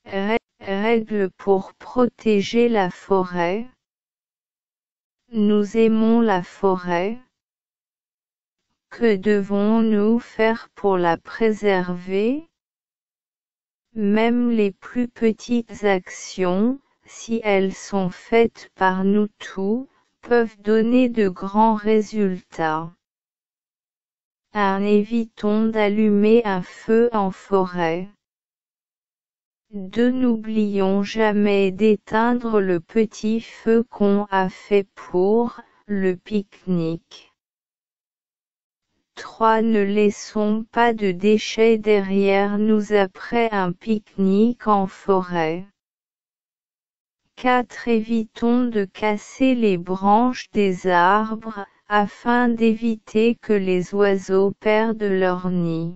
Règles pour protéger la forêt. Nous aimons la forêt. Que devons-nous faire pour la préserver? Même les plus petites actions, si elles sont faites par nous tous, peuvent donner de grands résultats. Évitons d'allumer un feu en forêt. N'oublions jamais d'éteindre le petit feu qu'on a fait pour le pique-nique. 3. Ne laissons pas de déchets derrière nous après un pique-nique en forêt. 4. Évitons de casser les branches des arbres, afin d'éviter que les oiseaux perdent leur nid.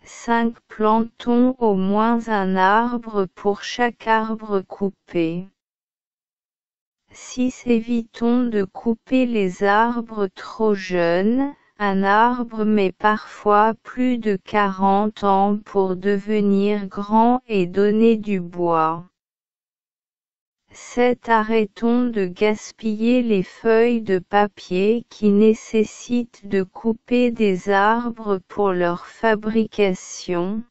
5. Plantons au moins un arbre pour chaque arbre coupé. 6. Évitons de couper les arbres trop jeunes. Un arbre met parfois plus de 40 ans pour devenir grand et donner du bois. 7. Arrêtons de gaspiller les feuilles de papier qui nécessitent de couper des arbres pour leur fabrication.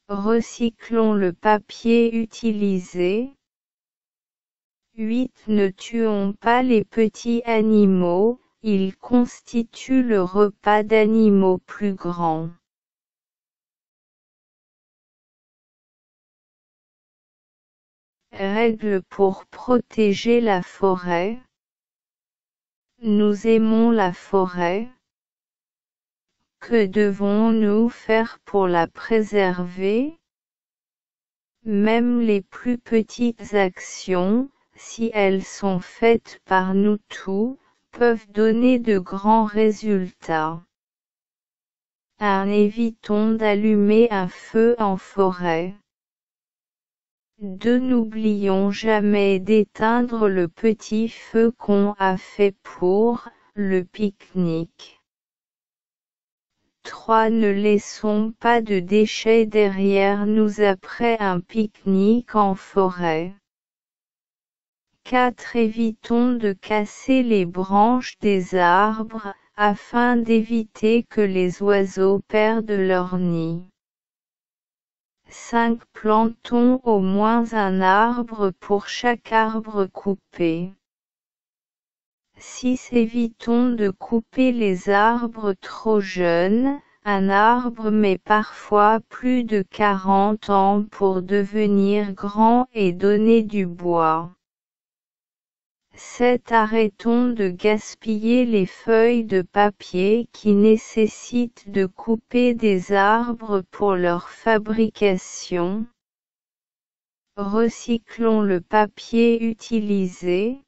Recyclons le papier utilisé. 8. Ne tuons pas les petits animaux, ils constituent le repas d'animaux plus grands. Règles pour protéger la forêt. Nous aimons la forêt. Que devons-nous faire pour la préserver? Même les plus petites actions, si elles sont faites par nous tous, peuvent donner de grands résultats. Évitons d'allumer un feu en forêt. N'oublions jamais d'éteindre le petit feu qu'on a fait pour le pique-nique. 3. Ne laissons pas de déchets derrière nous après un pique-nique en forêt. 4. Évitons de casser les branches des arbres, afin d'éviter que les oiseaux perdent leur nid. 5. Plantons au moins un arbre pour chaque arbre coupé. 6. Évitons de couper les arbres trop jeunes. Un arbre met parfois plus de 40 ans pour devenir grand et donner du bois. 7. Arrêtons de gaspiller les feuilles de papier qui nécessitent de couper des arbres pour leur fabrication. Recyclons le papier utilisé.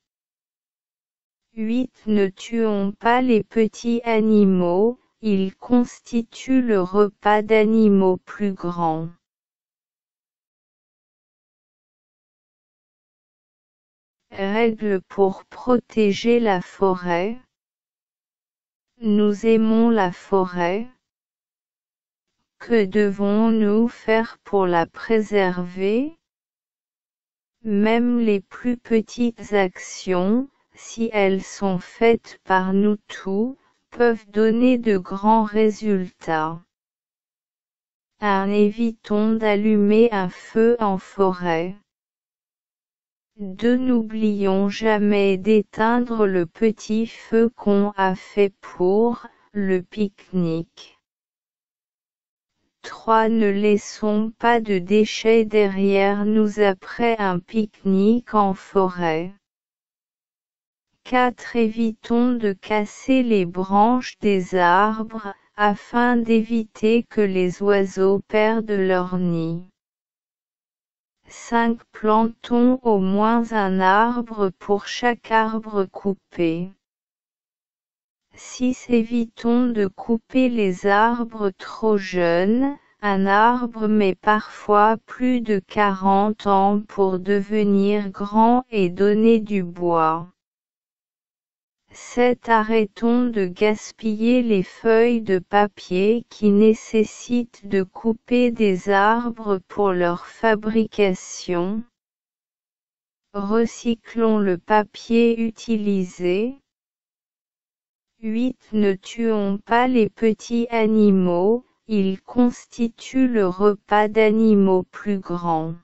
8. Ne tuons pas les petits animaux, ils constituent le repas d'animaux plus grands. Règles pour protéger la forêt. Nous aimons la forêt. Que devons-nous faire pour la préserver? Même les plus petites actions, si elles sont faites par nous tous, peuvent donner de grands résultats. Évitons d'allumer un feu en forêt. N'oublions jamais d'éteindre le petit feu qu'on a fait pour le pique-nique. 3. Ne laissons pas de déchets derrière nous après un pique-nique en forêt. 4. Évitons de casser les branches des arbres, afin d'éviter que les oiseaux perdent leur nid. 5. Plantons au moins un arbre pour chaque arbre coupé. 6. Évitons de couper les arbres trop jeunes. Un arbre met parfois plus de 40 ans pour devenir grand et donner du bois. 7. Arrêtons de gaspiller les feuilles de papier qui nécessitent de couper des arbres pour leur fabrication. Recyclons le papier utilisé. 8. Ne tuons pas les petits animaux, ils constituent le repas d'animaux plus grands.